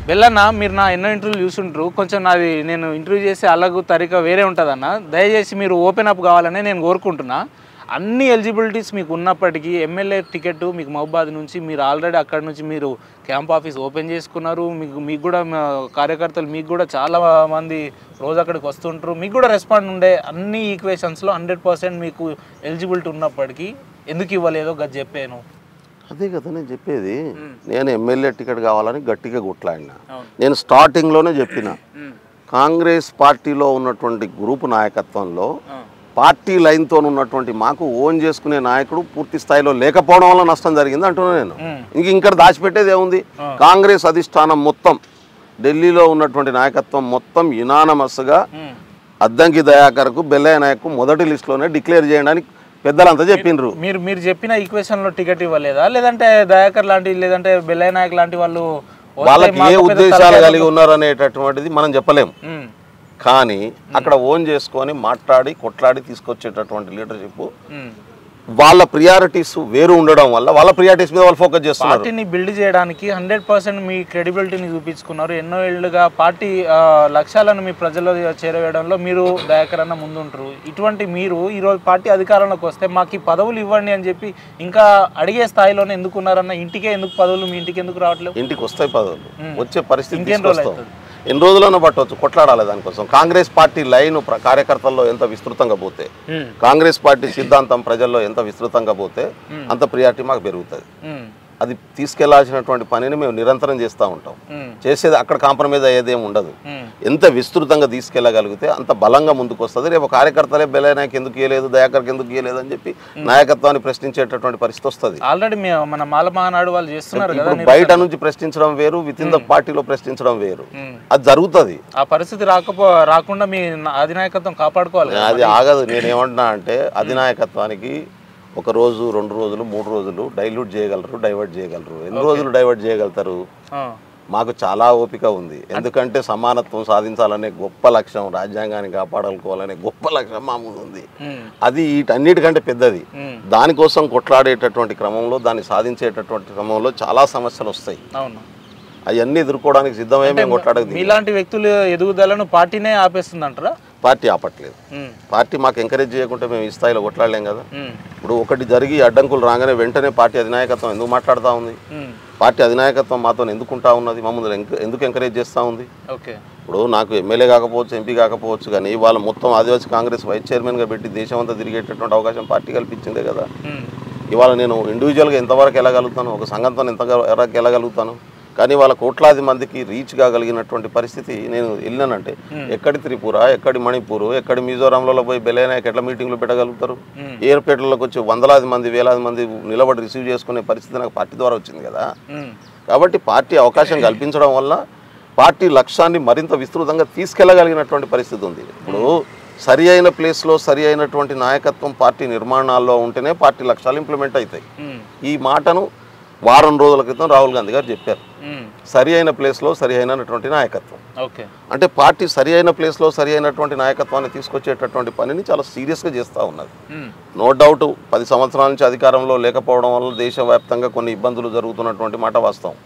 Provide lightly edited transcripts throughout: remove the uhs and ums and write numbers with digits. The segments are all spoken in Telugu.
బెల్లన్న మీరు నా ఎన్నో ఇంటర్వ్యూలు చూసుంటారు, కొంచెం నాది నేను ఇంటర్వ్యూ చేసి అలాగూ తరిక వేరే ఉంటుందన్న. దయచేసి మీరు ఓపెన్ అప్ కావాలని నేను కోరుకుంటున్నా. అన్ని ఎలిజిబిలిటీస్ మీకు ఉన్నప్పటికీ ఎమ్మెల్యే టికెట్ మీకు మహబూబాద్ నుంచి మీరు ఆల్రెడీ అక్కడ నుంచి మీరు క్యాంప్ ఆఫీస్ ఓపెన్ చేసుకున్నారు. మీకు కూడా కార్యకర్తలు మీకు కూడా చాలా మంది రోజు అక్కడికి వస్తుంటారు, మీకు కూడా రెస్పాండ్ ఉండే. అన్ని ఈక్వేషన్స్లో 100% మీకు ఎలిజిబిలిటీ ఉన్నప్పటికీ ఎందుకు ఇవ్వలేదో చెప్పాను. అదే కదా నేను చెప్పేది. నేను ఎమ్మెల్యే టికెట్ కావాలని గట్టిగా కొట్లాడినా. నేను స్టార్టింగ్లోనే చెప్పిన కాంగ్రెస్ పార్టీలో ఉన్నటువంటి గ్రూపు నాయకత్వంలో పార్టీ లైన్తో ఉన్నటువంటి మాకు ఓన్ చేసుకునే నాయకుడు పూర్తి స్థాయిలో లేకపోవడం వల్ల నష్టం జరిగింది అంటున్నా నేను. ఇంకా దాచిపెట్టేది ఏముంది? కాంగ్రెస్ అధిష్టానం మొత్తం ఢిల్లీలో ఉన్నటువంటి నాయకత్వం మొత్తం యునానమస్గా అద్దంకి దయాకర్కు బెల్లయ్య నాయకు మొదటి లిస్టులోనే డిక్లేర్ చేయడానికి పెద్దలంతా చెప్పిండ్రు. మీరు చెప్పిన ఈక్వేషన్లో టికెట్ ఇవ్వలేదా, లేదంటే దయాకర్ లాంటి లేదంటే బెల్లయ్య నాయక్ లాంటి వాళ్ళకి ఏ ఉద్దేశాలు కలిగి ఉన్నారు అనేటటువంటిది మనం చెప్పలేము. కానీ అక్కడ ఓన్ చేసుకొని మాట్లాడి కొట్లాడి తీసుకొచ్చేటటువంటి లీడర్షిప్ వాళ్ళ ప్రియారిటీస్ వేరు ఉండడం వల్ల వాళ్ళ ప్రియారిటీస్ మీద వాళ్ళు ఫోకస్ చేస్తున్నారు. పార్టీని బిల్డ్ చేయడానికి 100% మీ క్రెడిబిలిటీని చూపించుకున్నారు. ఎన్నో ఏళ్ళుగా పార్టీ లక్ష్యాలను మీ ప్రజల్లో చేరవేయడంలో మీరు దయాకర్ అన్న ముందుంటారు. ఇటువంటి మీరు ఈరోజు పార్టీ అధికారంలోకి వస్తే మాకు ఈ పదవులు ఇవ్వండి అని చెప్పి ఇంకా అడిగే స్థాయిలోనే ఎందుకున్నారన్న? ఇంటికే ఎందుకు పదవులు, మీ ఇంటికి ఎందుకు రావట్లేదు? ఇంటికి వస్తాయి పదవులు, వచ్చే పరిస్థితి ఎన్ని రోజులైనా పట్టవచ్చు, కొట్లాడాలి దానికోసం. కాంగ్రెస్ పార్టీ లైన్ కార్యకర్తల్లో ఎంత విస్తృతంగా పోతే, కాంగ్రెస్ పార్టీ సిద్ధాంతం ప్రజల్లో ఎంత విస్తృతంగా పోతే అంత ప్రియారిటీ మాకు పెరుగుతుంది. అది తీసుకెళ్లాల్సినటువంటి పనిని మేము నిరంతరం చేస్తూ ఉంటాం. చేసేది అక్కడ కాంప్రమైజ్ అయ్యేదేం ఉండదు. ఎంత విస్తృతంగా తీసుకెళ్లగలిగితే అంత బలంగా ముందుకు వస్తుంది. రేపు కార్యకర్తలే బెల్లయ్య నాయక్ ఎందుకు ఇవ్వలేదు, దయాకర్కి ఎందుకు ఇవ్వలేదు అని చెప్పి నాయకత్వాన్ని ప్రశ్నించేటటువంటి పరిస్థితి వస్తుంది. ఆల్రెడీ మన మాల మహానాడు వాళ్ళు చేస్తున్నారు కదా. బయట నుంచి ప్రశ్నించడం వేరు, విత్ ఇన్ ద పార్టీలో ప్రశ్నించడం వేరు. అది జరుగుతుంది. ఆ పరిస్థితి రాకుండా మీ అధినాయకత్వం కాపాడుకోవాలి. అది ఆగదు. నేనేమంటున్నా అంటే అధినాయకత్వానికి ఒక రోజు, 2 రోజులు, 3 రోజులు డైల్యూట్ చేయగలరు, డైవర్ట్ చేయగలరు. ఎన్ని రోజులు డైవర్ట్ చేయగలుగుతారు? మాకు చాలా ఓపిక ఉంది. ఎందుకంటే సమానత్వం సాధించాలనే గొప్ప లక్ష్యం, రాజ్యాంగాన్ని కాపాడుకోవాలనే గొప్ప లక్ష్యం మా ముందు ఉంది. అది వీటన్నిటికంటే పెద్దది. దానికోసం కొట్లాడేటటువంటి క్రమంలో, దాన్ని సాధించేటటువంటి క్రమంలో చాలా సమస్యలు వస్తాయి. అవన్నీ ఎదుర్కోవడానికి సిద్ధమే మేము కొట్లాడదు. మీలాంటి వ్యక్తులు ఎదుగుదలను పార్టీనే ఆపేస్తుందంటారా? పార్టీ ఆపట్లేదు. పార్టీ మాకు ఎంకరేజ్ చేయకుంటే మేము ఈ స్థాయిలో కొట్లాడలేం కదా. ఇప్పుడు ఒకటి జరిగి అడ్డంకులు రాగానే వెంటనే పార్టీ అధినాయకత్వం ఎందుకు మాట్లాడుతూ ఉంది? పార్టీ అధినాయకత్వం మాతో ఎందుకుంటా ఉన్నది? మమ్మల్ని ఎందుకు ఎంకరేజ్ చేస్తూ ఉంది? ఇప్పుడు నాకు ఎమ్మెల్యే కాకపోవచ్చు, ఎంపీ కాకపోవచ్చు, కానీ ఇవాళ మొత్తం ఆదివాసీ కాంగ్రెస్ వైస్ చైర్మన్గా పెట్టి దేశం అంతా తిరిగేటటువంటి అవకాశం పార్టీ కల్పించిందే కదా. ఇవాళ నేను ఇండివిజువల్గా ఎంతవరకు వెళ్ళగలుగుతాను, ఒక సంఘంతో ఎంతవరకు వెళ్ళగలుగుతాను? కానీ వాళ్ళ కోట్లాది మందికి రీచ్ కాగలిగినటువంటి పరిస్థితి నేను వెళ్ళినానంటే ఎక్కడి త్రిపుర, ఎక్కడి మణిపూర్, ఎక్కడి మిజోరాంలలో పోయి బెల్లయ్య నాయక్ ఎట్లా మీటింగ్లు పెట్టగలుగుతారు? ఎయిర్పోర్ట్లకు వచ్చి వందలాది మంది, వేలాది మంది నిలబడి రిసీవ్ చేసుకునే పరిస్థితి నాకు పార్టీ ద్వారా వచ్చింది కదా. కాబట్టి పార్టీ అవకాశం కల్పించడం వల్ల పార్టీ లక్ష్యాన్ని మరింత విస్తృతంగా తీసుకెళ్లగలిగినటువంటి పరిస్థితి ఉంది. ఇప్పుడు సరి అయిన ప్లేస్లో సరి అయినటువంటి నాయకత్వం పార్టీ నిర్మాణాల్లో ఉంటేనే పార్టీ లక్ష్యాలు ఇంప్లిమెంట్ అవుతాయి. ఈ మాటను వారం రోజుల క్రితం రాహుల్ గాంధీ గారు చెప్పారు. సరి అయిన ప్లేస్లో సరి అయినటువంటి నాయకత్వం అంటే పార్టీ సరి అయిన ప్లేస్లో సరి అయినటువంటి నాయకత్వాన్ని తీసుకొచ్చేటటువంటి పనిని చాలా సీరియస్గా చేస్తూ ఉన్నది. నో డౌట్ 10 సంవత్సరాల నుంచి అధికారంలో లేకపోవడం వల్ల దేశవ్యాప్తంగా కొన్ని ఇబ్బందులు జరుగుతున్నటువంటి మాట వాస్తవం.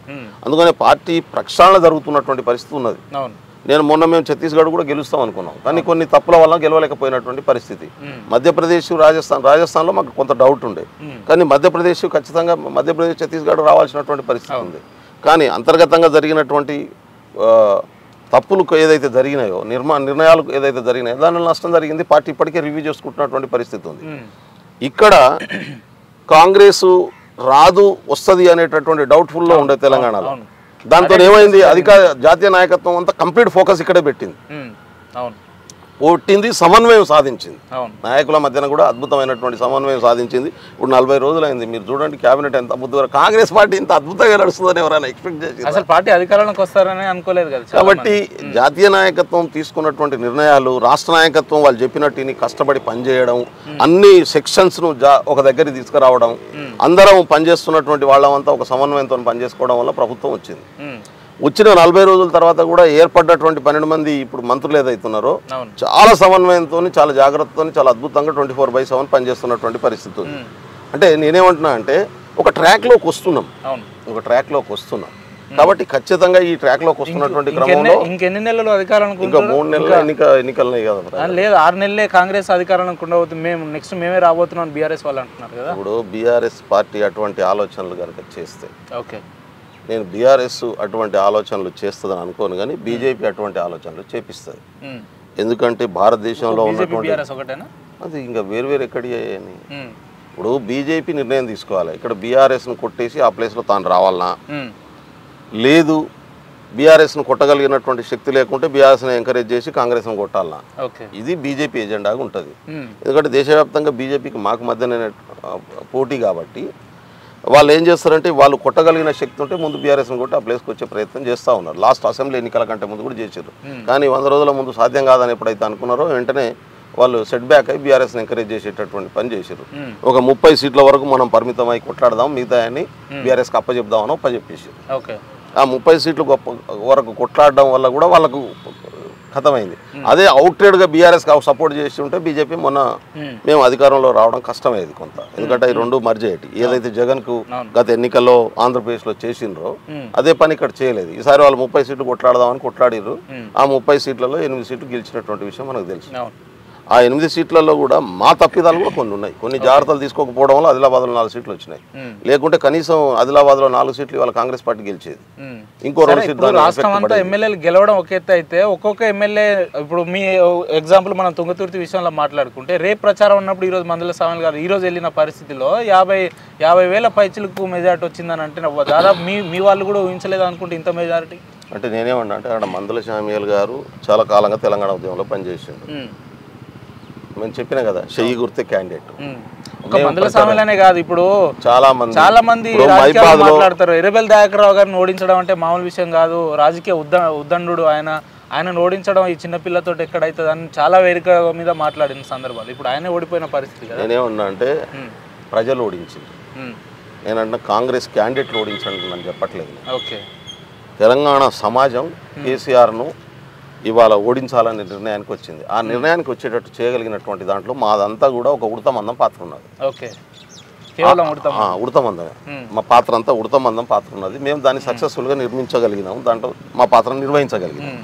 అందుకనే పార్టీ ప్రక్షాళన జరుగుతున్నటువంటి పరిస్థితి ఉన్నది. మేము ఛత్తీస్గఢ్ కూడా గెలుస్తాం అనుకున్నాం, కానీ కొన్ని తప్పుల వల్ల గెలవలేకపోయినటువంటి పరిస్థితి. మధ్యప్రదేశ్, రాజస్థాన్లో మాకు కొంత డౌట్ ఉండే, కానీ మధ్యప్రదేశ్ ఖచ్చితంగా మధ్యప్రదేశ్, ఛత్తీస్గఢ్ రావాల్సినటువంటి పరిస్థితి ఉంది. కానీ అంతర్గతంగా జరిగినటువంటి తప్పులు ఏదైతే జరిగినాయో, నిర్ణయాలు ఏదైతే జరిగినాయో దానివల్ల నష్టం జరిగింది. పార్టీ ఇప్పటికే రివ్యూ చేసుకుంటున్నటువంటి పరిస్థితి ఉంది. ఇక్కడ కాంగ్రెస్ రాదు, వస్తుంది అనేటటువంటి డౌట్ఫుల్లో ఉండే తెలంగాణలో. దాంతో ఏమైంది? జాతీయ నాయకత్వం అంతా కంప్లీట్ ఫోకస్ ఇక్కడే పెట్టింది. కొట్టింది, సమన్వయం సాధించింది. నాయకుల మధ్యన కూడా అద్భుతమైనటువంటి సమన్వయం సాధించింది. ఇప్పుడు 40 రోజులైంది. మీరు చూడండి క్యాబినెట్ ఎంత అద్భుతంగా, కాంగ్రెస్ పార్టీ ఇంత అద్భుతంగా నడుస్తుందని ఎవరైనా ఎక్స్పెక్ట్ చేసి అసలు పార్టీ అధికారంలోకి వస్తారని అనుకోలేదు కదా. కాబట్టి జాతీయ నాయకత్వం తీసుకున్నటువంటి నిర్ణయాలు, రాష్ట్ర నాయకత్వం వాళ్ళు చెప్పినట్టుని కష్టపడి పనిచేయడం, అన్ని సెక్షన్స్ను ఒక దగ్గరికి తీసుకురావడం, అందరం పనిచేస్తున్నటువంటి వాళ్ళంతా ఒక సమన్వయంతో పనిచేసుకోవడం వల్ల ప్రభుత్వం వచ్చింది. వచ్చిన 40 రోజుల తర్వాత కూడా ఏర్పడ్డటువంటి 12 మంది ఇప్పుడు మంత్రులు ఏదైతున్నారో చాలా సమన్వయంతో, చాలా జాగ్రత్తతో, చాలా అద్భుతంగా 24/7 పనిచేస్తున్నటువంటి పరిస్థితి ఉంది. అంటే నేనేమంటున్నా అంటే ఒక ట్రాక్లోకి వస్తున్నాం. కాబట్టి ఖచ్చితంగా ఈ ట్రాక్ లోకి వస్తున్నటువంటి క్రమంలో ఇంకెన్ని నెలలు అధికారానికి ఇంకా 3 నెలలు ఎన్నికలున్నాయి కదా. లేదు 6 నెలలే కాంగ్రెస్ అధికారానికి ఉండబోతుంది, మేము నెక్స్ట్ మేమే రాబోతున్నాం బీఆర్ఎస్ వాళ్ళు అంటున్నారు కదా. ఇప్పుడు బీఆర్ఎస్ పార్టీ అటువంటి ఆలోచనలు కనుక చేస్తే, ఓకే నేను బీఆర్ఎస్ అటువంటి ఆలోచనలు చేస్తుందని అనుకోను, కానీ బీజేపీ అటువంటి ఆలోచనలు చేపిస్తుంది. ఎందుకంటే భారతదేశంలో ఉన్నటువంటి అది ఇంకా వేరు ఎక్కడి అని ఇప్పుడు బీజేపీ నిర్ణయం తీసుకోవాలి, ఇక్కడ బీఆర్ఎస్ను కొట్టేసి ఆ ప్లేస్లో తాను రావాలనా, లేదు బీఆర్ఎస్ను కొట్టగలిగినటువంటి శక్తి లేకుంటే బీఆర్ఎస్ని ఎంకరేజ్ చేసి కాంగ్రెస్ను కొట్టాలనా, ఇది బీజేపీ ఎజెండాగా ఉంటుంది. ఎందుకంటే దేశవ్యాప్తంగా బీజేపీకి మాకు మధ్యన పోటీ కాబట్టి వాళ్ళు ఏం చేస్తారంటే వాళ్ళు కొట్టగలిగిన శక్తి ఉంటే ముందు బీఆర్ఎస్ని కొట్టి ఆ ప్లేస్కి వచ్చే ప్రయత్నం చేస్తూ ఉన్నారు. లాస్ట్ అసెంబ్లీ ఎన్నికల కంటే ముందు కూడా చేశారు, కానీ 100 రోజుల ముందు సాధ్యం కాదని ఎప్పుడైతే అనుకున్నారో వెంటనే వాళ్ళు సెట్ బ్యాక్ అయ్యి బీఆర్ఎస్ని ఎంకరేజ్ చేసేటటువంటి పని చేశారు. ఒక 30 సీట్ల వరకు మనం పరిమితమై కొట్లాడదాం, మిగతా అని బీఆర్ఎస్కి అప్పచెప్దామని అప్పచెప్పేసారు. ఆ 30 సీట్లు వరకు కొట్లాడడం వల్ల కూడా వాళ్ళకు ఖతమైంది. అదే అవుట్రేడ్గా బీఆర్ఎస్కి సపోర్ట్ చేసి ఉంటే బీజేపీ మొన్న మేము అధికారంలో రావడం కష్టమయ్యేది కొంత, ఎందుకంటే ఈ రెండు మర్జ్ అయ్యేటి. ఏదైతే జగన్కు గత ఎన్నికల్లో ఆంధ్రప్రదేశ్లో చేసిండ్రో అదే పని ఇక్కడ చేయలేదు. ఈసారి వాళ్ళు 30 సీట్లు కొట్లాడదామని కొట్లాడిర్రు, ఆ 30 సీట్లలో 8 సీట్లు గెలిచినటువంటి విషయం మనకు తెలుసు. ఆ 8 సీట్లలో కూడా మా తప్పిదాలు కూడా కొన్ని ఉన్నాయి, కొన్ని జాగ్రత్తలు తీసుకోకపోవడం వల్ల ఆదిలాబాద్లో 4 సీట్లు వచ్చినాయి, లేకుంటే కనీసం ఆదిలాబాద్లో 4 సీట్లు ఇవాళ కాంగ్రెస్ పార్టీ గెలిచేది. ఇంకో 2 సీట్లు రాష్ట్రం అంతా ఎమ్మెల్యేలు గెలవడం ఒక ఎత్తు అయితే ఒక్కొక్క ఎమ్మెల్యే ఇప్పుడు మీ ఎగ్జాంపుల్ మనం తుంగతుర్తి విషయంలో మాట్లాడుకుంటే రేపు ప్రచారం ఉన్నప్పుడు ఈరోజు మందుల సామాన్లు గారు ఈరోజు వెళ్ళిన పరిస్థితిలో 50,000 పైచిలకు మెజార్టీ వచ్చిందని అంటే దాదాపు మీ వాళ్ళు కూడా ఊహించలేదు అనుకుంటే ఇంత మెజారిటీ. అంటే నేనేమన్నా అంటే అక్కడ మందుల సామ్యాల్ గారు చాలా కాలంగా తెలంగాణ ఉద్యమంలో పనిచేసిండు, నేను చెప్పినా కదా చెయ్యి గుర్తే క్యాండిడేట్. మందుల సామాన్లనే కాదు, ఇప్పుడు చాలా మంది మాట్లాడతారు ఎర్రబెల్లి దయాకర్ రావు గారిని ఓడించడం అంటే మామూలు విషయం కాదు, రాజకీయ ఉద్దండు ఆయన ఓడించడం ఈ చిన్నపిల్లతో ఎక్కడైతుంది అని చాలా వేదిక మీద మాట్లాడిన సందర్భాలు ఇప్పుడు ఆయన ఓడిపోయిన పరిస్థితి. నేనేమన్నా అంటే ప్రజలు ఓడించింది, నేనంటే కాంగ్రెస్ క్యాండిడేట్లు ఓడించండి అని చెప్పట్లేదు. ఓకే, తెలంగాణ సమాజం కేసీఆర్ను ఇవాళ ఓడించాలనే నిర్ణయానికి వచ్చింది. ఆ నిర్ణయానికి వచ్చేటట్టు చేయగలిగినటువంటి దాంట్లో మాదంతా కూడా ఒక ఉడతమందం పాత్ర ఉన్నది. ఉడతమందమే మా పాత్ర అంతా ఉడతమందం పాత్ర ఉన్నది. మేము దాన్ని సక్సెస్ఫుల్గా నిర్మించగలిగినాము, దాంట్లో మా పాత్రను నిర్వహించగలిగినాం.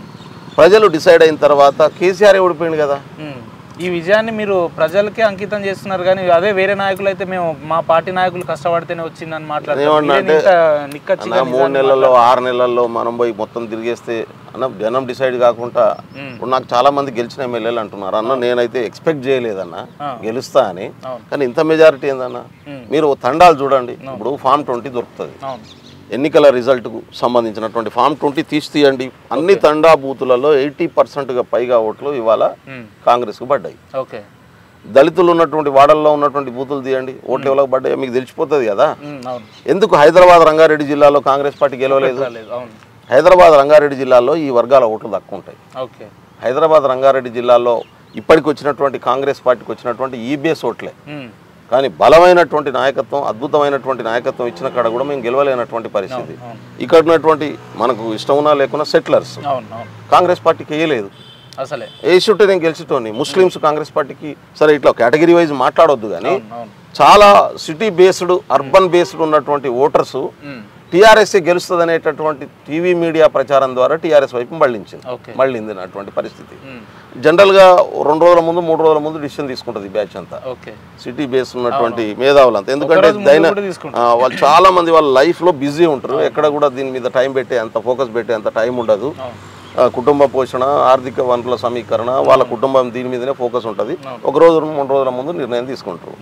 ప్రజలు డిసైడ్ అయిన తర్వాత కేసీఆర్ ఓడిపోయింది కదా. ఈ విజయాన్ని మీరు ప్రజలకే అంకితం చేస్తున్నారు, కానీ అదే వేరే నాయకులు అయితే మేము మా పార్టీ నాయకులు కష్టపడితేనే వచ్చిందని మాట్లాడుతున్నారు. 3 నెలల్లో 6 నెలల్లో మనం పోయి మొత్తం తిరిగేస్తే అన్న జనం డిసైడ్ కాకుండా ఇప్పుడు నాకు చాలా మంది గెలిచిన ఎమ్మెల్యేలు అంటున్నారు, అన్న నేనైతే ఎక్స్పెక్ట్ చేయలేదన్న గెలుస్తా అని, కానీ ఇంత మెజారిటీ ఏందన్న. మీరు తండాలు చూడండి, ఇప్పుడు ఫామ్ 20 దొరుకుతుంది, ఎన్నికల రిజల్ట్కు సంబంధించినటువంటి ఫామ్ 20 తీయండి, అన్ని తండా బూతులలో 80% పైగా ఓట్లు ఇవాళ కాంగ్రెస్కు పడ్డాయి. దళితులు ఉన్నటువంటి వాడల్లో ఉన్నటువంటి బూతులు తీయండి, ఓట్లు ఎవరికి పడ్డాయో మీకు తెలిసిపోతుంది కదా. ఎందుకు హైదరాబాద్ రంగారెడ్డి జిల్లాలో కాంగ్రెస్ పార్టీ గెలవలేదు? హైదరాబాద్ రంగారెడ్డి జిల్లాలో ఈ వర్గాల ఓట్లు తక్కువ ఉంటాయి. హైదరాబాద్ రంగారెడ్డి జిల్లాలో ఇప్పటికి వచ్చినటువంటి కాంగ్రెస్ పార్టీకి వచ్చినటువంటి ఈబీఎస్ ఓట్లే, కానీ బలమైనటువంటి నాయకత్వం అద్భుతమైనటువంటి నాయకత్వం ఇచ్చిన కాడ కూడా మేము గెలవలేనటువంటి పరిస్థితి. ఇక్కడ ఉన్నటువంటి మనకు ఇష్టం ఉన్నా లేకున్నా సెటిలర్స్ కాంగ్రెస్ పార్టీకి వేయలేదు, అసలే వేసుంటే నేను గెలిచిటోని. ముస్లిమ్స్ కాంగ్రెస్ పార్టీకి సరే ఇట్లా కేటగిరీ వైజ్ మాట్లాడొద్దు, కానీ చాలా సిటీ బేస్డ్ అర్బన్ బేస్డ్ ఉన్నటువంటి ఓటర్స్ టీఆర్ఎస్ఏ గెలుస్తుంది అనేటటువంటి టీవీ మీడియా ప్రచారం ద్వారా టీఆర్ఎస్ వైపు మళ్ళింది అటువంటి పరిస్థితి. జనరల్గా 2 రోజుల ముందు 3 రోజుల ముందు డిసిషన్ తీసుకుంటుంది బ్యాచ్ అంతా, సిటీ బేస్ ఉన్నటువంటి మేధావులంతా. ఎందుకంటే వాళ్ళు చాలా మంది వాళ్ళ లైఫ్లో బిజీ ఉంటారు, ఎక్కడ కూడా దీని మీద టైం పెట్టే అంత ఫోకస్ పెట్టే అంత టైం ఉండదు. కుటుంబ పోషణ, ఆర్థిక వనరుల సమీకరణ, వాళ్ళ కుటుంబం దీని మీదనే ఫోకస్ ఉంటుంది. 1 రోజు 3 రోజుల ముందు నిర్ణయం తీసుకుంటారు.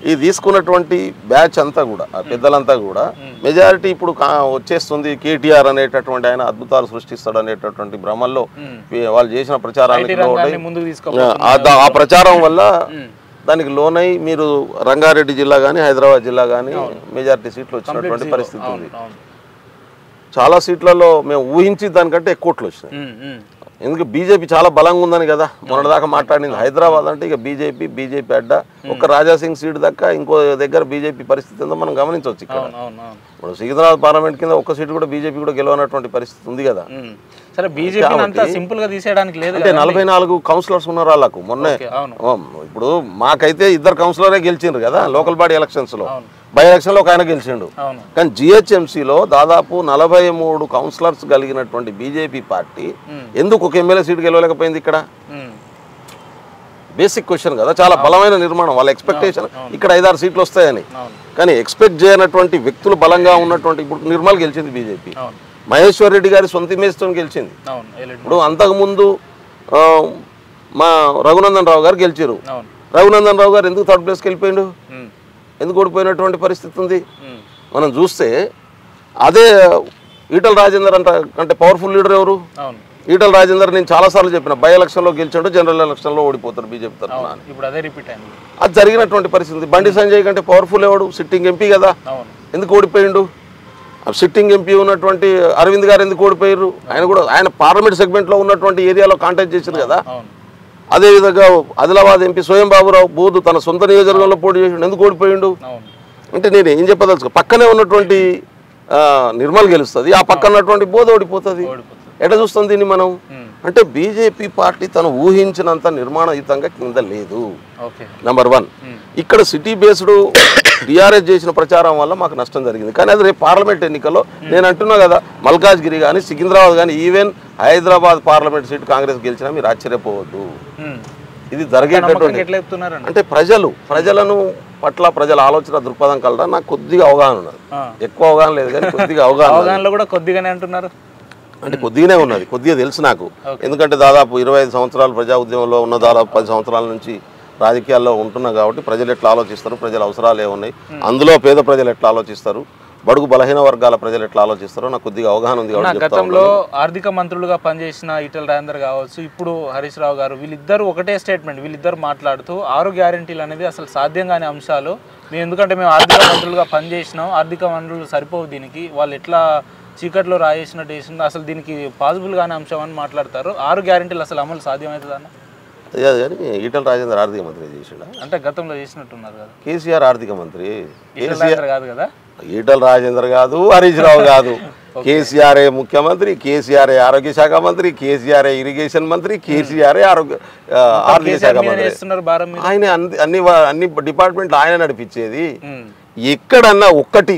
ఈ తీసుకున్నటువంటి బ్యాచ్ అంతా కూడా పెద్దలంతా కూడా మెజారిటీ ఇప్పుడు వచ్చేస్తుంది, కేటీఆర్ అనేటటువంటి ఆయన అద్భుతాలు సృష్టిస్తాడు అనేటటువంటి భ్రమల్లో వాళ్ళు చేసిన ప్రచారానికి ఆ ప్రచారం వల్ల దానికి లోనై మీరు రంగారెడ్డి జిల్లా కానీ హైదరాబాద్ జిల్లా కానీ మెజారిటీ సీట్లు వచ్చినటువంటి పరిస్థితి ఉంది. చాలా సీట్లలో మేము ఊహించి దానికంటే ఎక్కువ ఓట్లు వచ్చినాయి. ఎందుకు బీజేపీ చాలా బలంగా ఉందని కదా మొన్నటిదాకా మాట్లాడింది. హైదరాబాద్ అంటే ఇక బీజేపీ అడ్డ, ఒక్క రాజాసింగ్ సీట్ దాకా ఇంకో దగ్గర బీజేపీ పరిస్థితి ఉందో మనం గమనించవచ్చు. ఇక్కడ ఇప్పుడు సికింద్రాబాద్ పార్లమెంట్ కింద ఒక్క సీటు కూడా బీజేపీ కూడా గెలవనటువంటి పరిస్థితి ఉంది కదా. సరే బీజేపీ అంతా సింపుల్ గా తీసేయడానికి లేదు అంటే 44 కౌన్సిలర్స్ ఉన్నారు వాళ్ళకు మొన్నే. ఇప్పుడు మాకైతే 2 కౌన్సిలరే గెలిచిండ్రు కదా లోకల్ బాడీ ఎలక్షన్స్ లో, బై ఎలక్షన్ లో ఒక ఆయన గెలిచిండు. కానీ జిహెచ్ఎంసీలో దాదాపు 43 కౌన్సిలర్స్ కలిగినటువంటి బీజేపీ పార్టీ ఎందుకు ఒక ఎమ్మెల్యే సీట్ గెలవలేకపోయింది? ఇక్కడ బేసిక్ క్వశ్చన్ కదా. చాలా బలమైన నిర్మాణం, వాళ్ళ ఎక్స్పెక్టేషన్ ఇక్కడ 5-6 సీట్లు వస్తాయని. కానీ ఎక్స్పెక్ట్ చేయనటువంటి వ్యక్తులు బలంగా ఉన్నటువంటి, ఇప్పుడు నిర్మల్ గెలిచింది బీజేపీ, మహేశ్వర్ రెడ్డి గారి సొంత ఇమేజ్తో గెలిచింది. ఇప్పుడు అంతకుముందు మా రఘునందన్ రావు గారు గెలిచారు. రఘునందన్ రావు గారు ఎందుకు 3rd ప్లేస్కి వెళ్ళిపోయిండు? ఎందుకు ఓడిపోయినటువంటి పరిస్థితి ఉంది మనం చూస్తే. అదే ఈటల రాజేందర్ అంటే పవర్ఫుల్ లీడర్ ఎవరు? ఈటల రాజేందర్ నేను చాలాసార్లు చెప్పిన, బై ఎలక్షన్లో గెలిచాడు, జనరల్ ఎలక్షన్లో ఓడిపోతారు బీజేపీ తరఫున. అది జరిగినటువంటి పరిస్థితి. బండి సంజయ్ కంటే పవర్ఫుల్ ఎవడు? సిట్టింగ్ ఎంపీ కదా, ఎందుకు ఓడిపోయిండు? సిట్టింగ్ ఎంపీ ఉన్నటువంటి అరవింద్ గారు ఎందుకు ఓడిపోయారు? ఆయన కూడా ఆయన పార్లమెంట్ సెగ్మెంట్లో ఉన్నటువంటి ఏరియాలో కాంటాక్ట్ చేశారు కదా. అదేవిధంగా ఆదిలాబాద్ ఎంపీ స్వయం బాబురావు బోధు తన సొంత నియోజకవర్గంలో పోటీ చేసిండు, ఎందుకు ఓడిపోయిండు? అంటే నేను ఏం చెప్పదలుచుకో, పక్కనే ఉన్నటువంటి నిర్మల్ గెలుస్తుంది, ఆ పక్కన ఉన్నటువంటి బోధ ఓడిపోతుంది. ఎట్లా చూస్తుంది దీన్ని మనం? అంటే బీజేపీ పార్టీ తను ఊహించినంత నిర్మాణయుతంగా కింద లేదు. నంబర్ 1. ఇక్కడ సిటీ బేస్డ్ టీఆర్ఎస్ చేసిన ప్రచారం వల్ల మాకు నష్టం జరిగింది. కానీ అది రేపు పార్లమెంట్ ఎన్నికల్లో నేను అంటున్నా కదా, మల్కాజ్గిరి కానీ సికింద్రాబాద్ కానీ even Hyderabad parliament seat Congress గెలిచినా మీరు ఆశ్చర్యపోవద్దు. ఇది జరిగేటటువంటి అంటే ప్రజలను పట్ల ప్రజల ఆలోచన దృక్పథం కలరా నాకు కొద్దిగా అవగాహన ఉన్నది. ఎక్కువ అవగాహన లేదు కానీ కొద్దిగా అవగాహన కూడా కొద్దిగానే అంటున్నారు. అంటే కొద్దిగానే ఉన్నది, కొద్దిగా తెలుసు నాకు. ఎందుకంటే దాదాపు 25 సంవత్సరాలు ప్రజా ఉద్యమంలో ఉన్న, దాదాపు 10 సంవత్సరాల నుంచి రాజకీయాల్లో ఉంటున్నా కాబట్టి ప్రజలు ఎట్లా ఆలోచిస్తారు, ప్రజల అవసరాలు ఏమున్నాయి, అందులో పేద ప్రజలు ఎట్లా ఆలోచిస్తారు, బడుగు బలహీన వర్గాల ప్రజలు ఎట్లా ఆలోచిస్తారో నాకు కొద్దిగా అవగాహన ఉంది. గతంలో ఆర్థిక మంత్రులుగా పనిచేసిన ఈటల రాజేందర్ కావచ్చు, ఇప్పుడు హరీష్ రావు గారు, వీళ్ళిద్దరు ఒకటే స్టేట్మెంట్, వీళ్ళిద్దరు మాట్లాడుతూ 6 గ్యారెంటీలు అనేది అసలు సాధ్యం కాని అంశాలు. మేము ఎందుకంటే మేము ఆర్థిక మంత్రులుగా పనిచేసినాం, ఆర్థిక మంత్రులు సరిపోవు దీనికి, వాళ్ళు ఎట్లా చీకట్లో రాయేసినట్టు వేసింది, అసలు దీనికి పాసిబుల్ గానే అంశం అని మాట్లాడతారు. 6 గ్యారెంటీలు అసలు అమలు సాధ్యమవుతుంది అన్న? అదే కానీ ఈటల రాజేందర్ ఆర్థిక మంత్రి చేసిండా? అంటే గతంలో చేసినట్టున్నారు కదా. కేసీఆర్ ఆర్థిక మంత్రి, కేసీఆర్ కాదు కదా, ఈటల రాజేందర్ కాదు, హరీష్ రావు కాదు. కేసీఆర్ఏ ముఖ్యమంత్రి, కేసీఆర్ఏ ఆరోగ్య శాఖ మంత్రి, కేసీఆర్ఏ ఇరిగేషన్ మంత్రి, కేసీఆర్ఏ ఆర్థిక శాఖ మంత్రి. ఆయన అన్ని డిపార్ట్మెంట్లు ఆయన నడిపించేది. ఎక్కడన్నా ఒక్కటి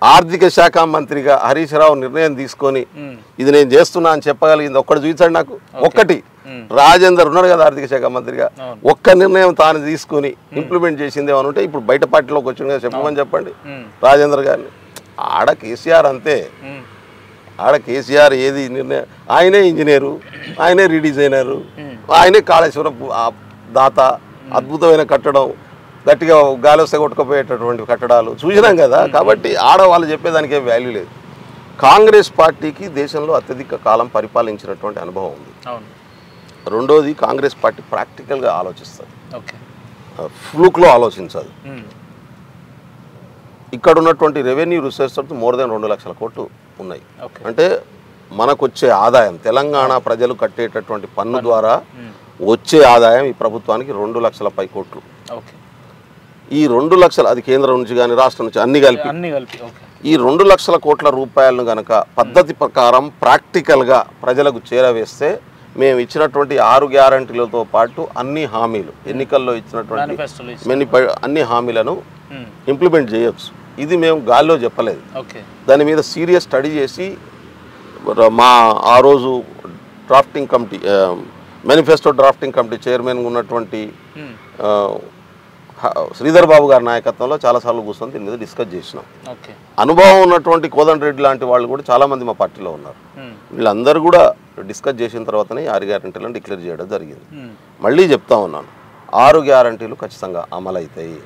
ఆర్థిక శాఖ మంత్రిగా హరీష్ రావు నిర్ణయం తీసుకొని ఇది నేను చేస్తున్నా అని చెప్పగలిగింది ఒక్కటి చూపించండి నాకు. ఒక్కటి. రాజేందర్ ఉన్నాడు కదా ఆర్థిక శాఖ మంత్రిగా, ఒక్క నిర్ణయం తాను తీసుకుని ఇంప్లిమెంట్ చేసింది ఏమని ఉంటే ఇప్పుడు బయట పార్టీలోకి వచ్చింది కదా, చెప్పమని చెప్పండి రాజేందర్ గారిని. ఆడ కేసీఆర్ అంతే, ఆడ కేసీఆర్ ఏది నిర్ణయం, ఆయనే ఇంజనీరు, ఆయనే రీడిజైనరు, ఆయనే కాళేశ్వరం దాత, అద్భుతమైన కట్టడం, గట్టిగా గాలి వస్తే కొట్టుకుపోయేటటువంటి కట్టడాలు చూసినాం కదా. కాబట్టి ఆడవాళ్ళు చెప్పేదానికే వాల్యూ లేదు. కాంగ్రెస్ పార్టీకి దేశంలో అత్యధిక కాలం పరిపాలించినటువంటి అనుభవం ఉంది. రెండోది, కాంగ్రెస్ పార్టీ ప్రాక్టికల్గా ఆలోచిస్తుంది, ఫ్లూక్లో ఆలోచించదు. ఇక్కడ ఉన్నటువంటి రెవెన్యూ రిసోర్సెస్ మోర్ దెన్ 2 లక్షల కోట్లు ఉన్నాయి. అంటే మనకు వచ్చే ఆదాయం, తెలంగాణ ప్రజలు కట్టేటటువంటి పన్ను ద్వారా వచ్చే ఆదాయం ఈ ప్రభుత్వానికి 2 లక్షల పై కోట్లు. ఈ 2 లక్షల, అది కేంద్రం నుంచి కానీ రాష్ట్రం నుంచి అన్ని కలిపి ఈ 2 లక్షల కోట్ల రూపాయలను గనక పద్ధతి ప్రకారం ప్రాక్టికల్గా ప్రజలకు చేరవేస్తే మేము ఇచ్చినటువంటి 6 గ్యారంటీలతో పాటు అన్ని హామీలు, ఎన్నికల్లో ఇచ్చినటువంటి అన్ని హామీలను ఇంప్లిమెంట్ చేయొచ్చు. ఇది మేము గాల్లో చెప్పలేదు. దాని మీద సీరియస్ స్టడీ చేసి మా ఆ రోజు drafting committee, manifesto drafting committee chairman ఉన్నటువంటి శ్రీధర్ బాబు గారి నాయకత్వంలో చాలాసార్లు కూర్చొని దీని మీద డిస్కస్ చేసినాం. అనుభవం ఉన్నటువంటి కోదండరెడ్డి లాంటి వాళ్ళు కూడా చాలామంది మా పార్టీలో ఉన్నారు. వీళ్ళందరూ కూడా డిస్కస్ చేసిన తర్వాతనే 6 గ్యారంటీలను డిక్లేర్ చేయడం జరిగింది. మళ్ళీ చెప్తా ఉన్నాను, 6 గ్యారంటీలు ఖచ్చితంగా అమలు అవుతాయి.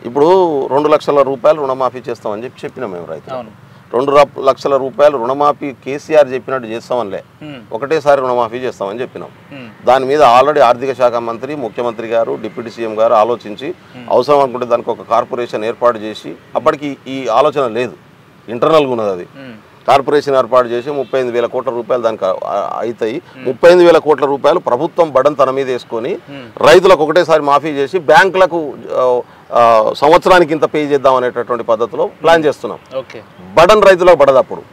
ఇప్పుడు 2 లక్షల రూపాయలు రుణమాఫీ చేస్తామని చెప్పినాం మేము రైతులు. 2 లక్షల రూపాయలు రుణమాఫీ కేసీఆర్ చెప్పినట్టు చేస్తామనిలే, ఒకటేసారి రుణమాఫీ చేస్తామని చెప్పినాం. దాని మీద ఆల్రెడీ ఆర్థిక శాఖ మంత్రి, ముఖ్యమంత్రి గారు, డిప్యూటీ సీఎం గారు ఆలోచించి అవసరం అనుకుంటే దానికి ఒక కార్పొరేషన్ ఏర్పాటు చేసి, అప్పటికి ఈ ఆలోచన లేదు, ఇంటర్నల్గా ఉన్నది. అది కార్పొరేషన్ ఏర్పాటు చేసి 35,000 కోట్ల రూపాయలు దానికి అవుతాయి. 35,000 కోట్ల రూపాయలు ప్రభుత్వం బడన్ తన మీద వేసుకొని రైతులకు ఒకటేసారి మాఫీ చేసి బ్యాంకులకు సంవత్సరానికి ఇంత పే చేద్దాం అనేటటువంటి పద్ధతిలో ప్లాన్ చేస్తున్నాం. బడన్ రైతులకు పడదు. అప్పుడు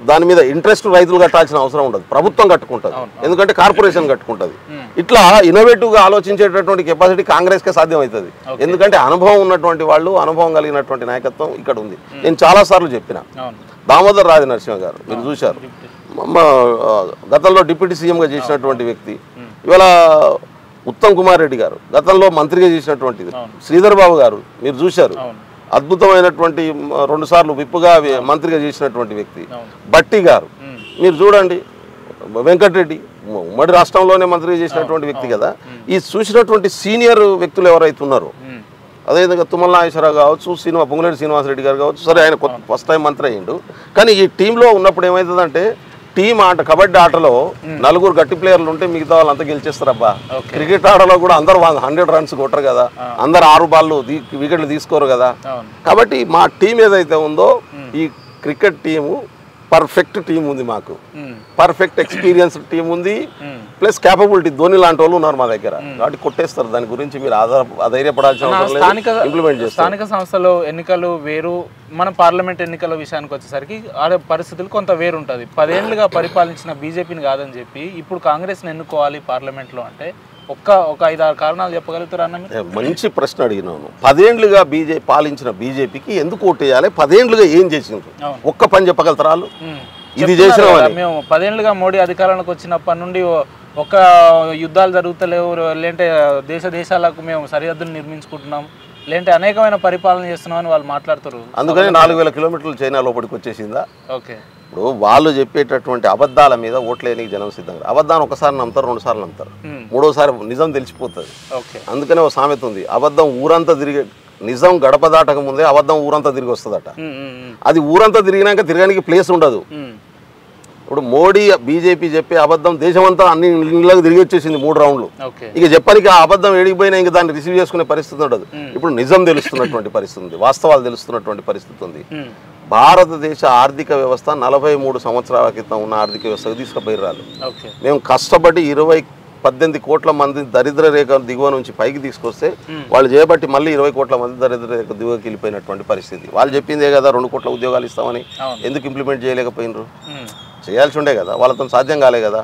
దాని మీద ఇంట్రెస్ట్ రైతులు కట్టాల్సిన అవసరం ఉండదు, ప్రభుత్వం కట్టుకుంటుంది, ఎందుకంటే కార్పొరేషన్ కట్టుకుంటుంది. ఇట్లా ఇన్నోవేటివ్గా ఆలోచించేటటువంటి కెపాసిటీ కాంగ్రెస్కే సాధ్యం అవుతుంది, ఎందుకంటే అనుభవం ఉన్నటువంటి వాళ్ళు, అనుభవం కలిగినటువంటి నాయకత్వం ఇక్కడ ఉంది. నేను చాలాసార్లు చెప్పిన దామోదర్ రాజ నరసింహ గారు మీరు చూశారు, గతంలో డిప్యూటీ సీఎంగా చేసినటువంటి వ్యక్తి, ఇవాళ ఉత్తమ్ కుమార్ రెడ్డి గారు గతంలో మంత్రిగా చేసినటువంటిది, శ్రీధర్ బాబు గారు మీరు చూశారు, అద్భుతమైనటువంటి 2 సార్లు విప్పుగా మంత్రిగా చేసినటువంటి వ్యక్తి, బట్టి గారు మీరు చూడండి, వెంకటరెడ్డి ఉమ్మడి రాష్ట్రంలోనే మంత్రిగా చేసినటువంటి వ్యక్తి కదా. ఈ చూసినటువంటి సీనియర్ వ్యక్తులు ఎవరైతే ఉన్నారో, అదేవిధంగా తుమ్మల నాగేశ్వరరావు కావచ్చు, పొంగులేటి శ్రీనివాసరెడ్డి గారు కావచ్చు, సరే ఆయన ఫస్ట్ టైం మంత్రి అయ్యిండు, కానీ ఈ టీంలో ఉన్నప్పుడు ఏమవుతుందంటే టీం ఆట కబడ్డీ ఆటలో 4 గట్టి ప్లేయర్లు ఉంటే మిగతా వాళ్ళు అంతా గెలిచేస్తారబ్బా. క్రికెట్ ఆటలో కూడా అందరూ 100 రన్స్ కొట్టరు కదా, అందరు 6 బాళ్ళు వికెట్లు తీసుకోరు కదా. కాబట్టి మా టీం ఏదైతే ఉందో ఈ క్రికెట్ టీము పర్ఫెక్ట్ టీం ఉంది, మాకు పర్ఫెక్ట్ ఎక్స్పీరియన్స్ టీం ఉంది, ప్లస్ క్యాపబిలిటీ ధోని లాంటి వాళ్ళు ఉన్నారు మా దగ్గర, కాబట్టి కొట్టేస్తారు. దాని గురించి మీరు అధైర్యపడాల్సిన అవసరం లేదు. ఇంప్లిమెంట్ చేస్తారు. స్థానిక సంస్థలో ఎన్నికలు వేరు, మన పార్లమెంట్ ఎన్నికల విషయానికి వచ్చేసరికి ఆ పరిస్థితులు కొంత వేరు ఉంటుంది. 10 ఏళ్ళుగా పరిపాలించిన బీజేపీని కాదని చెప్పి ఇప్పుడు కాంగ్రెస్ని ఎన్నుకోవాలి పార్లమెంట్లో అంటే ఒక 5-6 కారణాలు చెప్పగలుగుతారా అన్న? మంచి ప్రశ్న అడిగినాను. 10 ఏళ్ళుగా పాలించిన బీజేపీకి ఎందుకు ఓటేయాలి, 10 ఏళ్ళుగా ఏం చేసినారు, ఒక్క పని చెప్పగలుగుతారా? ఇది చేసిన మేము 10 ఏళ్ళుగా మోడీ అధికారంలోకి వచ్చినప్పటి నుండి ఒక యుద్ధాలు జరుగుతలేవు, లేదంటే దేశాలకు మేము సరిహద్దులు నిర్మించుకుంటున్నాం, లేదంటే అనేకమైన పరిపాలన చేస్తున్నాం అని వాళ్ళు మాట్లాడుతారు. అందుకని 4000 కిలోమీటర్లు చైనా లోపలికి వచ్చేసిందా? ఓకే, ఇప్పుడు వాళ్ళు చెప్పేటటువంటి అబద్ధాల మీద ఓట్లేనికి జనం సిద్ధంగా, అబద్ధాన్ని ఒకసారి నమ్ముతారు, 2 సార్లు నమ్ముతారు, 3వసారి నిజం తెలిసిపోతుంది. అందుకనే ఒక సామెత ఉంది, అబద్ధం ఊరంతా తిరిగే, నిజం గడప దాటక ముందే అబద్ధం ఊరంతా తిరిగి వస్తుందట. అది ఊరంతా తిరిగినాక తిరగడానికి ప్లేస్ ఉండదు. ఇప్పుడు మోడీ బీజేపీ చెప్పే అబద్ధం దేశమంతా అన్ని ఇళ్ళకి తిరిగి వచ్చేసింది 3 రౌండ్లు. ఇక చెప్పడానికి ఆ అబద్ధం ఏడిగిపోయినా ఇంకా దాన్ని రిసీవ్ చేసుకునే పరిస్థితి ఉండదు. ఇప్పుడు నిజం తెలుస్తున్నటువంటి పరిస్థితి ఉంది, వాస్తవాలు తెలుస్తున్నటువంటి పరిస్థితి ఉంది. భారతదేశ ఆర్థిక వ్యవస్థ 43 సంవత్సరాల క్రితం ఉన్న ఆర్థిక వ్యవస్థకు తీసుకుపోయిరాలు. మేము కష్టపడి 18 కోట్ల మంది దరిద్ర రేఖ దిగువ నుంచి పైకి తీసుకొస్తే వాళ్ళు చేయబట్టి మళ్ళీ 20 కోట్ల మంది దరిద్ర రేఖ దిగువకి వెళ్ళిపోయినటువంటి పరిస్థితి. వాళ్ళు చెప్పిందే కదా 2 కోట్ల ఉద్యోగాలు ఇస్తామని, ఎందుకు ఇంప్లిమెంట్ చేయలేకపోయినరు? చేయాల్సి ఉండే కదా, వాళ్ళతో సాధ్యం కాలే కదా.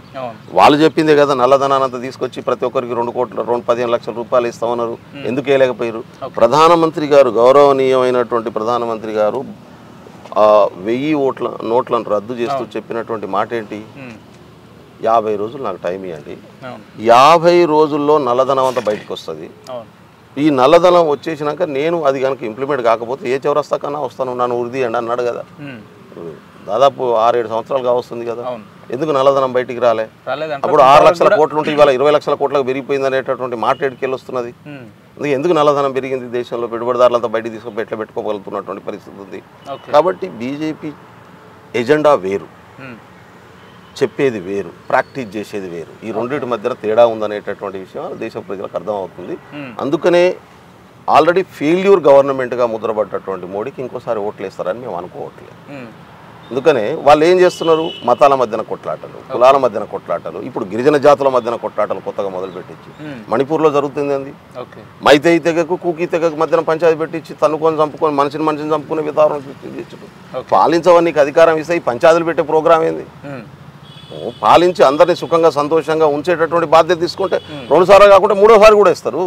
వాళ్ళు చెప్పిందే కదా నల్లధనానంతా తీసుకొచ్చి ప్రతి ఒక్కరికి 2,15 లక్షల రూపాయలు ఇస్తామన్నారు, ఎందుకు వేయలేకపోయారు? ప్రధానమంత్రి గారు, గౌరవనీయమైనటువంటి ప్రధానమంత్రి గారు 1000 నోట్లను రద్దు చేస్తూ చెప్పినటువంటి మాట ఏంటి? 50 రోజులు నాకు టైం ఇవ్వండి, 50 రోజుల్లో నల్లధనం అంతా బయటకు వస్తుంది. ఈ నల్లధనం వచ్చేసినాక నేను అది కనుక ఇంప్లిమెంట్ కాకపోతే ఏ చౌరస్తా కన్నా వస్తాను, నన్ను ఉరిది అండి అన్నాడు కదా. దాదాపు 6-7 సంవత్సరాలుగా వస్తుంది కదా, ఎందుకు నల్లధనం బయటికి రాలే? అప్పుడు 6 లక్షల కోట్లు ఉంటే ఇవాళ 20 లక్షల కోట్లకు పెరిగిపోయింది అనేటటువంటి మాట ఎడికెళ్ళి వస్తున్నది. అందుకే ఎందుకు నల్లధనం పెరిగింది దేశంలో, పెట్టుబడిదారులంతా బయటికి తీసుకొని పెట్టుకోగలుగుతున్నటువంటి పరిస్థితి ఉంది. కాబట్టి బీజేపీ ఎజెండా వేరు, చెప్పేది వేరు, ప్రాక్టీస్ చేసేది వేరు. ఈ రెండింటి మధ్య తేడా ఉందనేటటువంటి విషయం దేశ ప్రజలకు అర్థమవుతుంది. అందుకనే ఆల్రెడీ ఫెయిల్యూర్ గవర్నమెంట్గా ముద్రపడ్డటువంటి మోడీకి ఇంకోసారి ఓట్లేస్తారని మేము అనుకోవట్లేదు. అందుకనే వాళ్ళు ఏం చేస్తున్నారు, మతాల మధ్యన కొట్లాటలు, కులాల మధ్యన కొట్లాటలు, ఇప్పుడు గిరిజన జాతుల మధ్యన కొట్లాటలు కొత్తగా మొదలుపెట్టించి మణిపూర్లో జరుగుతుంది అంది. మైతేయి తెగకు కూకీ తెగకు మధ్యన పంచాయతీ పెట్టించి తన్నుకొని చంపుకొని మనిషిని చంపుకునే విధానం పాలించవన్నీ అధికారం ఇస్తే ఈ పంచాయతీలు పెట్టే ప్రోగ్రామ్ ఏంది? పాలించి అందరినీ సుఖంగా సంతోషంగా ఉంచేటటువంటి బాధ్యత తీసుకుంటే 2 సార్లు కాకుండా 3వ సారి కూడా ఇస్తారు.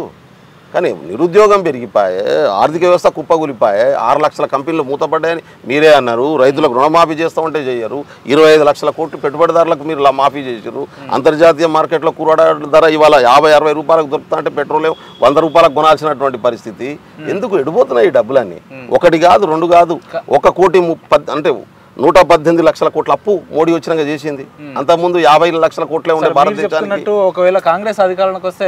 కానీ నిరుద్యోగం పెరిగిపోయే, ఆర్థిక వ్యవస్థ కుప్పగూలిపోయే, 6 లక్షల కంపెనీలు మూతపడ్డాయని మీరే అన్నారు. రైతులకు రుణమాఫీ చేస్తామంటే చేయరు. 25 లక్షల కోట్లు పెట్టుబడిదారులకు మీరు మాఫీ చేసారు. అంతర్జాతీయ మార్కెట్లో కూరగాయల ధర ఇవాళ 50-60 రూపాయలకు దొరుకుతా అంటే పెట్రోల్ 100 రూపాయలకు కొనాల్సినటువంటి పరిస్థితి. ఎందుకు ఎడిపోతున్నాయి ఈ డబ్బులన్నీ? 1 కాదు 2 కాదు, 1,30,000 అంటే 118 లక్షల కోట్ల అప్పు మోడీ వచ్చినాక చేసింది. అంతకుముందు 50 లక్షల కోట్లే ఉండే భారతదేశానికి. ఒకవేళ కాంగ్రెస్ అధికారంలోకి వస్తే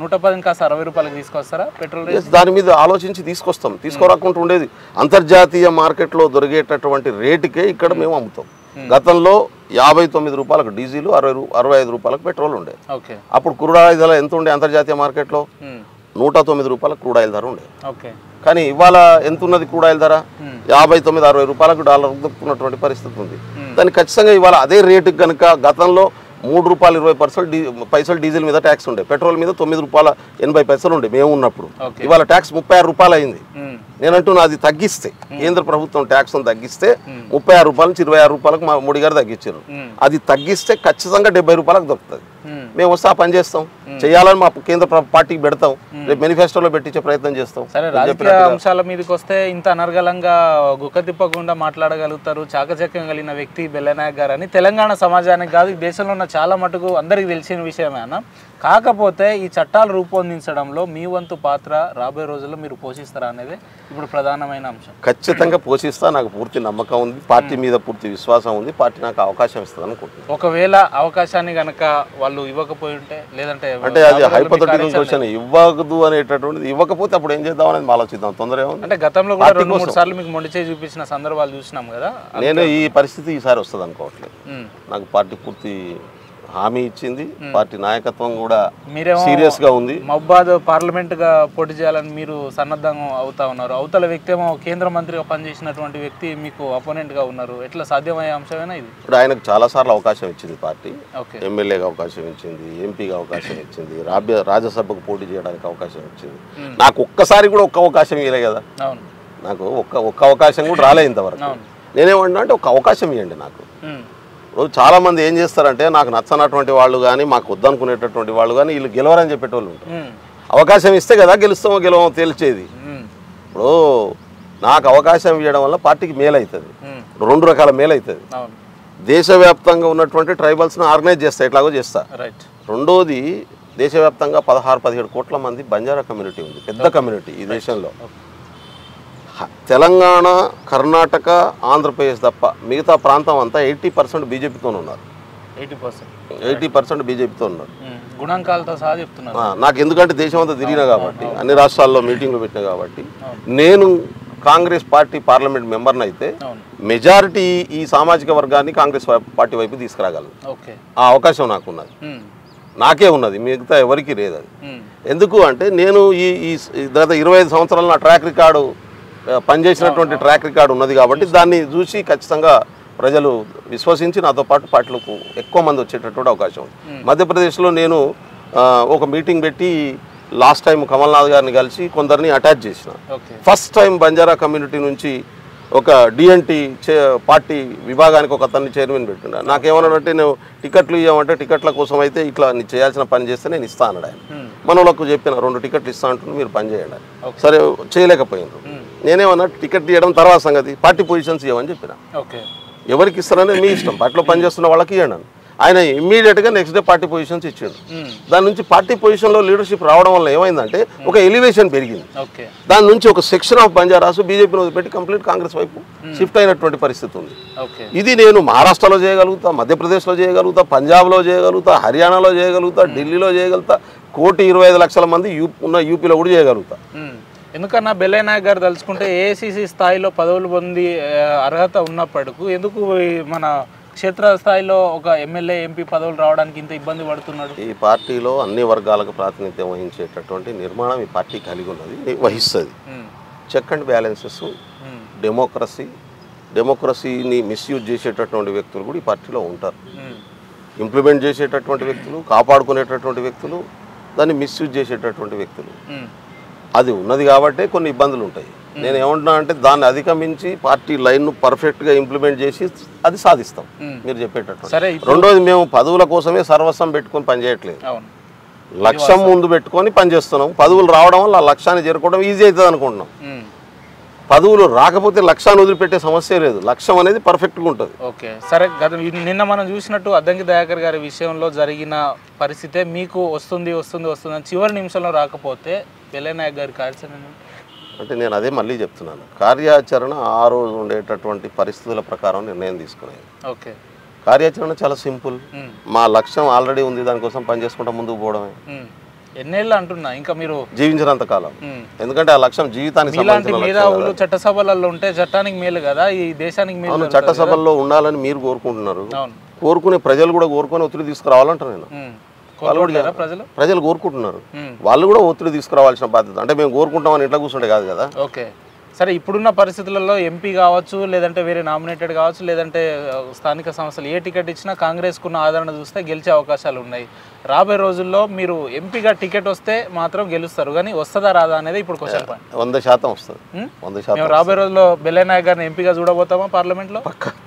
110 కాస్త 60 రూపాయలకు తీసుకొస్తారా పెట్రోల్? దాని మీద ఆలోచించి తీసుకొస్తాం, తీసుకోరాకుండా ఉండేది. అంతర్జాతీయ మార్కెట్లో దొరికేటటువంటి రేటుకే ఇక్కడ మేము అమ్ముతాం. గతంలో 59 రూపాయలకు డీజిల్, 65 రూపాయలకు పెట్రోల్ ఉండే. అప్పుడు క్రూడ్ ఆయిల్ ధర ఎంత ఉండే అంతర్జాతీయ మార్కెట్లో? 109 రూపాయలకు క్రూడ్ ఆయిల్ ధర ఉండే. కానీ ఇవాళ ఎంత ఉన్నది క్రూడ్ ఆయిల్ ధర? 59-60 రూపాయలకు డాలర్ దొరుకుతున్నటువంటి పరిస్థితి ఉంది. దాన్ని ఖచ్చితంగా ఇవాళ అదే రేటుకి కనుక గతంలో ₹3.20 డీజిల్ మీద ట్యాక్స్ ఉండే, పెట్రోల్ మీద ₹9.80 ఉండే మేము ఉన్నప్పుడు. ఇవాళ ట్యాక్స్ ₹36 అయింది. నేనంటున్నా అది తగ్గిస్తే, కేంద్ర ప్రభుత్వం ట్యాక్స్ తగ్గిస్తే ₹36 నుంచి ₹26 మోడీ గారు తగ్గించారు. అది తగ్గిస్తే ఖచ్చితంగా ₹70 దొరుకుతుంది. మేము వస్తే ఆ పని చేస్తాం, చేయాలని మా కేంద్ర పార్టీకి పెడతాం, రేపు మేనిఫెస్టోలో పెట్టించే ప్రయత్నం చేస్తాం. సరే, రాజకీయ అంశాల మీదకి వస్తే ఇంత అనర్గళంగా గుక్క తిప్పకుండా మాట్లాడగలుగుతారు చాకచక్యం కలిగిన వ్యక్తి బెల్లనాయక్ గారు అని తెలంగాణ సమాజానికి కాదు, ఈ దేశంలో ఉన్న చాలా మటుకు అందరికీ తెలిసిన విషయమే అన్న. కాకపోతే ఈ చట్టాలు రూపొందించడంలో మీ వంతు పాత్ర రాబోయే రోజుల్లో మీరు పోషిస్తారా అనేది ఇప్పుడు ప్రధానమైన అంశం. ఖచ్చితంగా పోషిస్తా, నాకు పూర్తి నమ్మకం ఉంది, పార్టీ మీద పూర్తి విశ్వాసం ఉంది, పార్టీ నాకు అవకాశం ఇస్తుంది అనుకుంటున్నాను. ఒకవేళ అవకాశాన్ని కనుక వాళ్ళు ఇవ్వకపోయి ఉంటే, లేదంటే అంటే అది హైపోథెటికల్ క్వశ్చన్, ఇవ్వదు అనేటటువంటిది, ఇవ్వకపోతే అప్పుడు ఏం చేద్దాం అనేది ఆలోచిద్దాం, తొందర ఏముంది. అంటే గతంలో కూడా 2-3 సార్లు మీకు మొండి చేయి చూపించిన సందర్భాలు చూసినాం కదా. నేను ఈ పరిస్థితి ఈసారి వస్తుంది అనుకోవట్లేదు. నాకు పార్టీ పూర్తి హామీ ఇచ్చింది, పార్టీ నాయకత్వం కూడా సీరియస్ గా ఉంది. మహబాద్ పార్లమెంట్ గా పోటీ చేయాలని మీరు సన్నద్ధం అవుతా ఉన్నారు, అవతల వ్యక్తి ఏమో కేంద్ర మంత్రిగా పనిచేసినటువంటి వ్యక్తి మీకు అపోనెంట్ గా ఉన్నారు, ఎట్లా సాధ్యమయ్యే అంశమేనా ఇది? ఇప్పుడు ఆయనకు చాలా సార్లు అవకాశం ఇచ్చింది పార్టీ, ఎమ్మెల్యేగా అవకాశం ఇచ్చింది, ఎంపీగా అవకాశం ఇచ్చింది, రాజ్యసభకు పోటీ చేయడానికి అవకాశం ఇచ్చింది. నాకు ఒక్కసారి కూడా ఒక్క అవకాశం ఇవ్వలే కదా, నాకు ఒక్క అవకాశం కూడా రాలే ఇంతవరకు. నేనేమన్నా అంటే ఒక అవకాశం ఇవ్వండి నాకు. చాలా మంది ఏం చేస్తారంటే, నాకు నచ్చనటువంటి వాళ్ళు కానీ, మాకు వద్దనుకునేటటువంటి వాళ్ళు కానీ, వీళ్ళు గెలవరని చెప్పేటోళ్ళు ఉంటారు. అవకాశం ఇస్తే కదా గెలుస్తామో గెలవమో తేల్చేది. ఇప్పుడు నాకు అవకాశం ఇవ్వడం వల్ల పార్టీకి మేలు అవుతుంది, 2 రకాల మేలు అవుతుంది. దేశవ్యాప్తంగా ఉన్నటువంటి ట్రైబల్స్ని ఆర్గనైజ్ చేస్తా, ఎట్లాగో చేస్తా. రెండోది, దేశవ్యాప్తంగా 16-17 కోట్ల మంది బంజారా కమ్యూనిటీ ఉంది, పెద్ద కమ్యూనిటీ ఈ దేశంలో. తెలంగాణ, కర్ణాటక, ఆంధ్రప్రదేశ్ తప్ప మిగతా ప్రాంతం అంతా 80% బీజేపీతో ఉన్నారు. 80% బీజేపీతో ఉన్నారు. గుణాంకాలతో సహా చెప్తున్నారు. నాకు ఎందుకంటే దేశం అంతా తిరిగినా కాబట్టి, అన్ని రాష్ట్రాల్లో మీటింగ్లు పెట్టినా కాబట్టి, నేను కాంగ్రెస్ పార్టీ పార్లమెంట్ మెంబర్ని అయితే మెజారిటీ ఈ సామాజిక వర్గాన్ని కాంగ్రెస్ పార్టీ వైపు తీసుకురాగలను. ఆ అవకాశం నాకున్నది, నాకే ఉన్నది, మిగతా ఎవరికి లేదు. అది ఎందుకు అంటే, నేను ఈ గత 25 సంవత్సరాలు నా ట్రాక్ రికార్డు, పనిచేసినటువంటి ట్రాక్ రికార్డు ఉన్నది కాబట్టి, దాన్ని చూసి ఖచ్చితంగా ప్రజలు విశ్వసించి నాతో పాటు పార్టీలకు ఎక్కువ మంది వచ్చేటటువంటి అవకాశం ఉంది. మధ్యప్రదేశ్లో నేను ఒక మీటింగ్ పెట్టి లాస్ట్ టైం కమల్నాథ్ గారిని కలిసి కొందరిని అటాచ్ చేసిన. ఫస్ట్ టైం బంజారా కమ్యూనిటీ నుంచి ఒక డిఎన్టీ పార్టీ విభాగానికి ఒక అతన్ని చైర్మన్ పెట్టిండ. నాకేమన్నాడంటే, నువ్వు టికెట్లు ఇవ్వమంటే టికెట్ల కోసం అయితే ఇట్లా నీ చేయాల్సిన పని చేస్తే నేను ఇస్తా అన్నాడు ఆయన. మనోళ్ళకు చెప్పిన 2 టికెట్లు ఇస్తా అంటున్నా, మీరు పని చేయండి. సరే, చేయలేకపోయినారు. నేనేమన్నా టికెట్ తీయడం తర్వాత సంగతి, పార్టీ పొజిషన్స్ ఇవ్వమని చెప్పిన. ఎవరికి ఇస్తారనేది మీ ఇష్టం, పార్టీలో పనిచేస్తున్న వాళ్ళకి ఇవ్వండి. ఆయన ఇమ్మీడియట్గా నెక్స్ట్ డే పార్టీ పొజిషన్స్ ఇచ్చాడు. దాని నుంచి పార్టీ పొజిషన్లో లీడర్షిప్ రావడం వల్ల ఏమైందంటే, ఒక ఎలివేషన్ పెరిగింది. దాని నుంచి ఒక సెక్షన్ ఆఫ్ బంజారాస్ బీజేపీని వదిలిపెట్టి కంప్లీట్ కాంగ్రెస్ వైపు షిఫ్ట్ అయినటువంటి పరిస్థితి ఉంది. ఇది నేను మహారాష్ట్రలో చేయగలుగుతా, మధ్యప్రదేశ్లో చేయగలుగుతా, పంజాబ్లో చేయగలుగుతా, హర్యానాలో చేయగలుగుతా, ఢిల్లీలో చేయగలుగుతా, 1,25,00,000 మంది ఉన్న యూపీలో కూడా చేయగలుగుతా. ఎందుకన్నా బెల్లనాయక్ గారు తలుచుకుంటే ఏఐసిసి స్థాయిలో పదవులు పొంది అర్హత ఉన్నప్పటికీ ఎందుకు మన క్షేత్ర స్థాయిలో ఒక ఎమ్మెల్యే, ఎంపీ పదవులు రావడానికి ఇంత ఇబ్బంది పడుతున్నాడు? ఈ పార్టీలో అన్ని వర్గాలకు ప్రాతినిధ్యం వహించేటటువంటి నిర్మాణం ఈ పార్టీ కలిగి ఉన్నది, వహిస్తుంది. చెక్ అండ్ బ్యాలెన్సెస్, డెమోక్రసీని మిస్యూజ్ చేసేటటువంటి వ్యక్తులు కూడా ఈ పార్టీలో ఉంటారు. ఇంప్లిమెంట్ చేసేటటువంటి వ్యక్తులు, కాపాడుకునేటటువంటి వ్యక్తులు, దాన్ని మిస్యూజ్ చేసేటటువంటి వ్యక్తులు, అది ఉన్నది కాబట్టే కొన్ని ఇబ్బందులు ఉంటాయి. నేను ఏమంటున్నా అంటే, దాన్ని అధిగమించి పార్టీ లైన్ను పర్ఫెక్ట్గా ఇంప్లిమెంట్ చేసి అది సాధిస్తాం మీరు చెప్పేటట్టు. రెండోది, మేము పదవుల కోసమే సర్వస్వం పెట్టుకొని పనిచేయట్లేదు, లక్ష్యం ముందు పెట్టుకొని పనిచేస్తున్నాం. పదవులు రావడం వల్ల ఆ లక్ష్యాన్ని చేరుకోవడం ఈజీ అవుతుంది అనుకుంటున్నాం. పదవులు రాకపోతే లక్ష్యాన్ని వదిలిపెట్టే సమస్య లేదు, లక్ష్యం అనేది పర్ఫెక్ట్గా ఉంటుంది. ఓకే, సరే. నిన్న మనం చూసినట్టు అద్దంకి దయాకర్ గారి విషయంలో జరిగిన పరిస్థితే మీకు వస్తుంది అని చివరి నిమిషంలో రాకపోతే బెల్లనాయక్ గారి కార్యాచరణ అంటే, నేను అదే మళ్ళీ చెప్తున్నాను, కార్యాచరణ ఆ రోజు ఉండేటటువంటి పరిస్థితుల ప్రకారం నిర్ణయం తీసుకునేది. ఓకే, కార్యాచరణ చాలా సింపుల్. మా లక్ష్యం ఆల్రెడీ ఉంది, దానికోసం పనిచేసుకుంటా ముందుకు పోవడమే. ఎన్నేళ్ళు అంటున్నా, ఇంకా మీరు జీవించినంత కాలం. ఎందుకంటే ఆ లక్ష్యం జీవితానికి సంబంధించిన చట్టసభలలో ఉంటే చట్టానికి మేలు కదా, ఈ దేశానికి మేలు. చట్టసభల్లో ఉండాలని మీరు కోరుకుంటున్నారు, కోరుకునే ప్రజలు కూడా కోరుకొని ఒత్తిడి తీసుకురావాలంటారు. నేను ప్రజలు కోరుకుంటున్నారు, వాళ్ళు కూడా ఒత్తిడి తీసుకురావాల్సిన బాధ్యత. అంటే మేము కోరుకుంటామని ఇట్లా కూర్చుంటే కాదు కదా. ఓకే, సరే ఇప్పుడున్న పరిస్థితులలో ఎంపీ కావచ్చు, లేదంటే వేరే నామినేటెడ్ కావచ్చు, లేదంటే స్థానిక సంస్థలు ఏ టికెట్ ఇచ్చినా కాంగ్రెస్కున్న ఆదరణ చూస్తే గెలిచే అవకాశాలు ఉన్నాయి. రాబోయే రోజుల్లో మీరు ఎంపీగా టికెట్ వస్తే మాత్రం గెలుస్తారు, కానీ వస్తుందా రాదా అనేది ఇప్పుడు క్వశ్చన్ పాయింట్. 100% వస్తుంది. 100% మేము రాబోయే రోజుల్లో బెల్లయ్య నాయక్ గారిని ఎంపీగా చూడబోతామా పార్లమెంట్లో?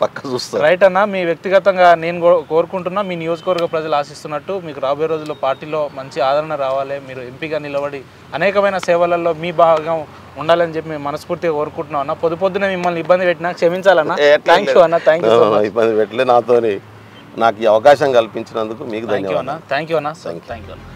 పక్క చూస్తారు. రైట్ అన్న, మీ వ్యక్తిగతంగా నేను కోరుకుంటున్నా, మీ నియోజకవర్గ ప్రజలు ఆశిస్తున్నట్టు మీకు రాబోయే రోజుల్లో పార్టీలో మంచి ఆదరణ రావాలి, మీరు ఎంపీగా నిలబడి అనేకమైన సేవలలో మీ భాగం ఉండాలని చెప్పి మేము మనస్ఫూర్తిగా కోరుకుంటున్నాం అన్న. పొద్దునే మిమ్మల్ని ఇబ్బంది పెట్టినా క్షమించాలన్నా. థ్యాంక్ యూ అన్న. Thank you. ఇబ్బంది పెట్టలే, నాతోని నాకు ఈ అవకాశం కల్పించినందుకు మీకు ధన్యవాదాలు. థ్యాంక్ యూ అన్న. థ్యాంక్ యూ అన్న.